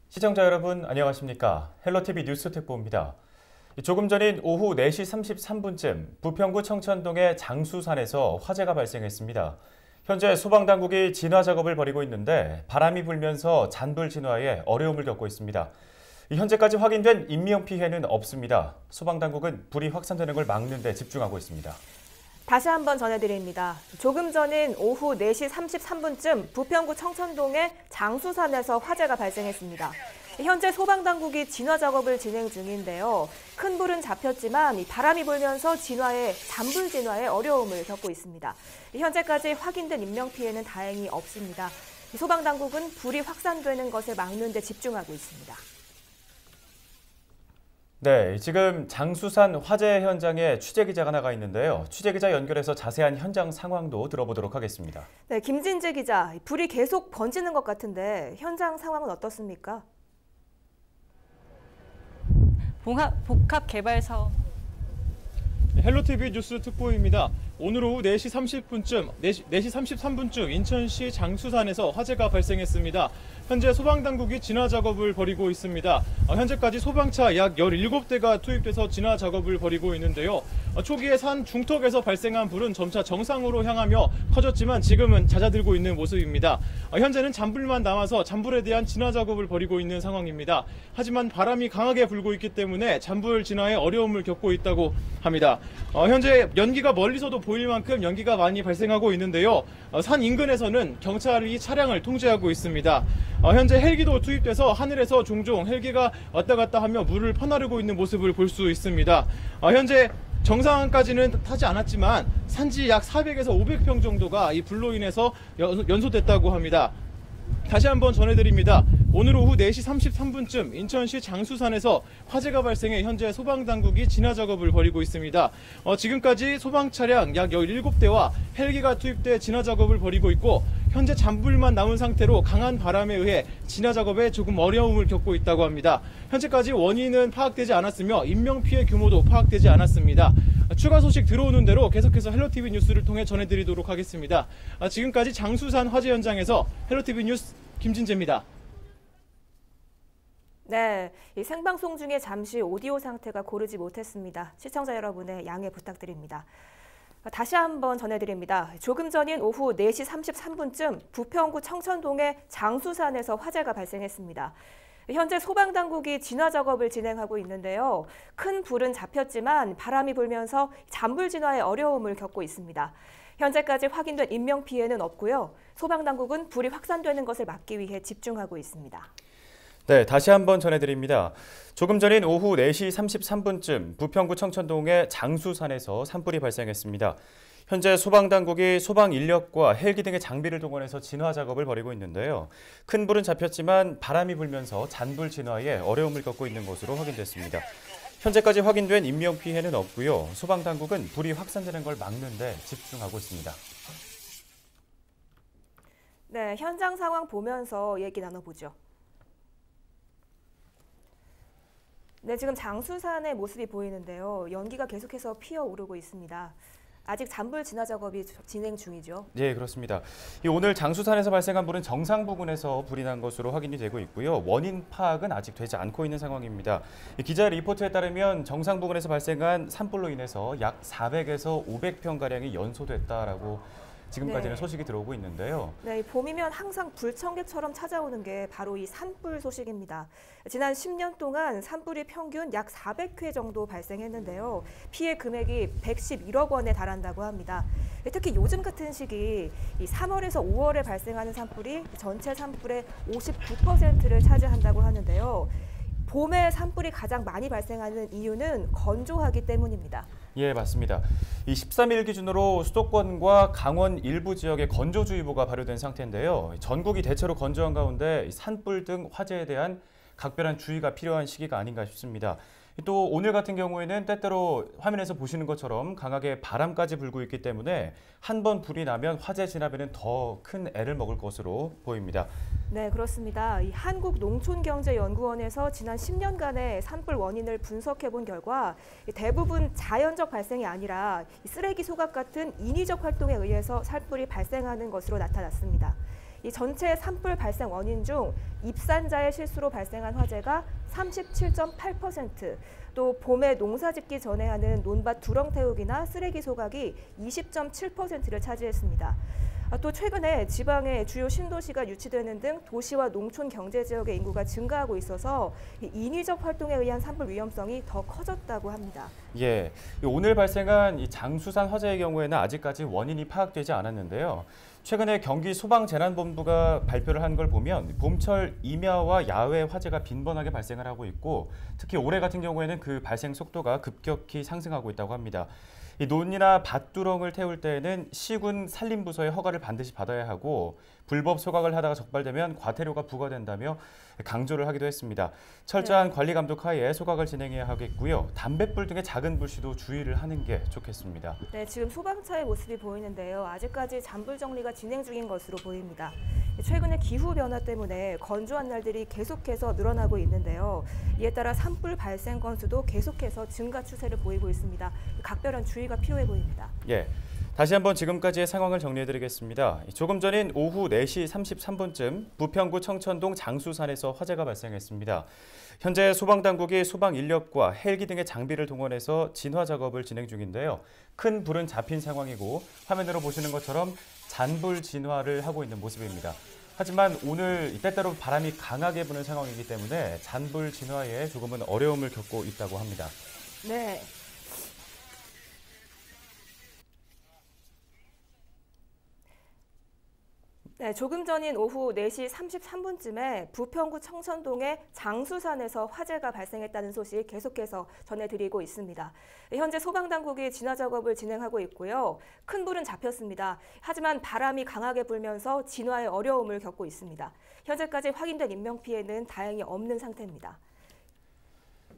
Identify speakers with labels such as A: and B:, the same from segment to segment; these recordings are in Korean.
A: 시청자 여러분 안녕하십니까? 헬로티비 뉴스 특보입니다. 조금 전인 오후 4시 33분쯤 부평구 청천동의 장수산에서 화재가 발생했습니다. 현재 소방당국이 진화 작업을 벌이고 있는데 바람이 불면서 잔불 진화에 어려움을 겪고 있습니다. 현재까지 확인된 인명피해는 없습니다. 소방당국은 불이 확산되는 걸 막는 데 집중하고 있습니다.
B: 다시 한번 전해드립니다. 조금 전인 오후 4시 33분쯤 부평구 청천동의 장수산에서 화재가 발생했습니다. 현재 소방당국이 진화 작업을 진행 중인데요. 큰 불은 잡혔지만 바람이 불면서 잔불 진화에 어려움을 겪고 있습니다. 현재까지 확인된 인명피해는 다행히 없습니다. 소방당국은 불이 확산되는 것을 막는 데 집중하고 있습니다.
A: 네, 지금 장수산 화재 현장에 취재기자가 나가 있는데요. 취재기자 연결해서 자세한 현장 상황도 들어보도록 하겠습니다.
B: 네, 김진재 기자, 불이 계속 번지는 것 같은데 현장 상황은 어떻습니까?
C: 복합 개발 사업.
D: 헬로티비 뉴스 특보입니다. 오늘 오후 4시 30분쯤, 4시 33분쯤 인천시 장수산에서 화재가 발생했습니다. 현재 소방당국이 진화 작업을 벌이고 있습니다. 현재까지 소방차 약 17대가 투입돼서 진화 작업을 벌이고 있는데요. 초기에 산 중턱에서 발생한 불은 점차 정상으로 향하며 커졌지만 지금은 잦아들고 있는 모습입니다. 현재는 잔불만 남아서 잔불에 대한 진화 작업을 벌이고 있는 상황입니다. 하지만 바람이 강하게 불고 있기 때문에 잔불 진화에 어려움을 겪고 있다고 합니다. 현재 연기가 멀리서도 보일 만큼 연기가 많이 발생하고 있는데요. 산 인근에서는 경찰이 차량을 통제하고 있습니다. 현재 헬기도 투입돼서 하늘에서 종종 헬기가 왔다 갔다 하며 물을 퍼나르고 있는 모습을 볼 수 있습니다. 현재 정상까지는 타지 않았지만 산지 약 400에서 500평 정도가 이 불로 인해서 연소됐다고 합니다. 다시 한번 전해드립니다. 오늘 오후 4시 33분쯤 인천시 장수산에서 화재가 발생해 현재 소방당국이 진화 작업을 벌이고 있습니다. 지금까지 소방차량 약 17대와 헬기가 투입돼 진화 작업을 벌이고 있고 현재 잔불만 남은 상태로 강한 바람에 의해 진화 작업에 조금 어려움을 겪고 있다고 합니다. 현재까지 원인은 파악되지 않았으며 인명피해 규모도 파악되지 않았습니다. 추가 소식 들어오는 대로 계속해서 헬로티비 뉴스를 통해 전해드리도록 하겠습니다. 지금까지 장수산 화재 현장에서 헬로티비 뉴스 김진재입니다.
B: 네, 이 생방송 중에 잠시 오디오 상태가 고르지 못했습니다. 시청자 여러분의 양해 부탁드립니다. 다시 한번 전해드립니다. 조금 전인 오후 4시 33분쯤 부평구 청천동의 장수산에서 화재가 발생했습니다. 현재 소방당국이 진화 작업을 진행하고 있는데요. 큰 불은 잡혔지만 바람이 불면서 잔불 진화에 어려움을 겪고 있습니다. 현재까지 확인된 인명피해는 없고요. 소방당국은 불이 확산되는 것을 막기 위해 집중하고 있습니다.
A: 네, 다시 한번 전해드립니다. 조금 전인 오후 4시 33분쯤 부평구 청천동의 장수산에서 산불이 발생했습니다. 현재 소방당국이 소방 인력과 헬기 등의 장비를 동원해서 진화 작업을 벌이고 있는데요. 큰 불은 잡혔지만 바람이 불면서 잔불 진화에 어려움을 겪고 있는 것으로 확인됐습니다. 현재까지 확인된 인명피해는 없고요. 소방당국은 불이 확산되는 걸 막는 데 집중하고 있습니다.
B: 네, 현장 상황 보면서 얘기 나눠보죠. 네, 지금 장수산의 모습이 보이는데요. 연기가 계속해서 피어오르고 있습니다. 아직 잔불 진화 작업이 진행 중이죠.
A: 네, 그렇습니다. 오늘 장수산에서 발생한 불은 정상 부근에서 불이 난 것으로 확인이 되고 있고요. 원인 파악은 아직 되지 않고 있는 상황입니다. 기자 리포트에 따르면 정상 부근에서 발생한 산불로 인해서 약 400에서 500평가량이 연소됐다라고 지금까지는 소식이 들어오고 있는데요.
B: 네, 봄이면 항상 불청객처럼 찾아오는 게 바로 이 산불 소식입니다. 지난 10년 동안 산불이 평균 약 400회 정도 발생했는데요. 피해 금액이 111억 원에 달한다고 합니다. 특히 요즘 같은 시기 이 3월에서 5월에 발생하는 산불이 전체 산불의 59%를 차지한다고 하는데요. 봄에 산불이 가장 많이 발생하는 이유는 건조하기 때문입니다.
A: 예, 맞습니다. 이 13일 기준으로 수도권과 강원 일부 지역에 건조주의보가 발효된 상태인데요. 전국이 대체로 건조한 가운데 산불 등 화재에 대한 각별한 주의가 필요한 시기가 아닌가 싶습니다. 또 오늘 같은 경우에는 때때로 화면에서 보시는 것처럼 강하게 바람까지 불고 있기 때문에 한 번 불이 나면 화재 진압에는 더 큰 애를 먹을 것으로 보입니다.
B: 네, 그렇습니다. 이 한국농촌경제연구원에서 지난 10년간의 산불 원인을 분석해 본 결과 대부분 자연적 발생이 아니라 쓰레기 소각 같은 인위적 활동에 의해서 산불이 발생하는 것으로 나타났습니다. 이 전체 산불 발생 원인 중 입산자의 실수로 발생한 화재가 37.8%, 또 봄에 농사 짓기 전에 하는 논밭 두렁 태우기나 쓰레기 소각이 20.7%를 차지했습니다. 또 최근에 지방의 주요 신도시가 유치되는 등 도시와 농촌 경제 지역의 인구가 증가하고 있어서 인위적 활동에 의한 산불 위험성이 더 커졌다고 합니다.
A: 예, 오늘 발생한 이 장수산 화재의 경우에는 아직까지 원인이 파악되지 않았는데요. 최근에 경기 소방재난본부가 발표를 한 걸 보면 봄철 임야와 야외 화재가 빈번하게 발생을 하고 있고, 특히 올해 같은 경우에는 그 발생 속도가 급격히 상승하고 있다고 합니다. 이 논이나 밭두렁을 태울 때에는 시군 산림부서의 허가를 반드시 받아야 하고, 불법 소각을 하다가 적발되면 과태료가 부과된다며 강조를 하기도 했습니다. 철저한 관리 감독 하에 소각을 진행해야 하겠고요. 담뱃불 등의 작은 불씨도 주의를 하는 게 좋겠습니다.
B: 네, 지금 소방차의 모습이 보이는데요. 아직까지 잔불 정리가 진행 중인 것으로 보입니다. 최근에 기후 변화 때문에 건조한 날들이 계속해서 늘어나고 있는데요. 이에 따라 산불 발생 건수도 계속해서 증가 추세를 보이고 있습니다. 각별한 주의가 필요해 보입니다.
A: 예. 다시 한번 지금까지의 상황을 정리해드리겠습니다. 조금 전인 오후 4시 33분쯤 부평구 청천동 장수산에서 화재가 발생했습니다. 현재 소방당국이 소방 인력과 헬기 등의 장비를 동원해서 진화 작업을 진행 중인데요. 큰 불은 잡힌 상황이고 화면으로 보시는 것처럼 잔불 진화를 하고 있는 모습입니다. 하지만 오늘 때때로 바람이 강하게 부는 상황이기 때문에 잔불 진화에 조금은 어려움을 겪고 있다고 합니다.
B: 네. 네, 조금 전인 오후 4시 33분쯤에 부평구 청천동의 장수산에서 화재가 발생했다는 소식 계속해서 전해드리고 있습니다. 현재 소방당국이 진화 작업을 진행하고 있고요. 큰 불은 잡혔습니다. 하지만 바람이 강하게 불면서 진화에 어려움을 겪고 있습니다. 현재까지 확인된 인명피해는 다행히 없는 상태입니다.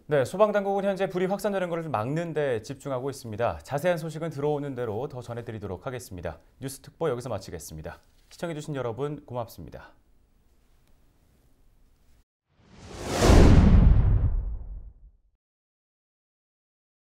A: 네, 소방당국은 현재 불이 확산되는 것을 막는 데 집중하고 있습니다. 자세한 소식은 들어오는 대로 더 전해드리도록 하겠습니다. 뉴스 특보 여기서 마치겠습니다. 시청해주신 여러분 고맙습니다.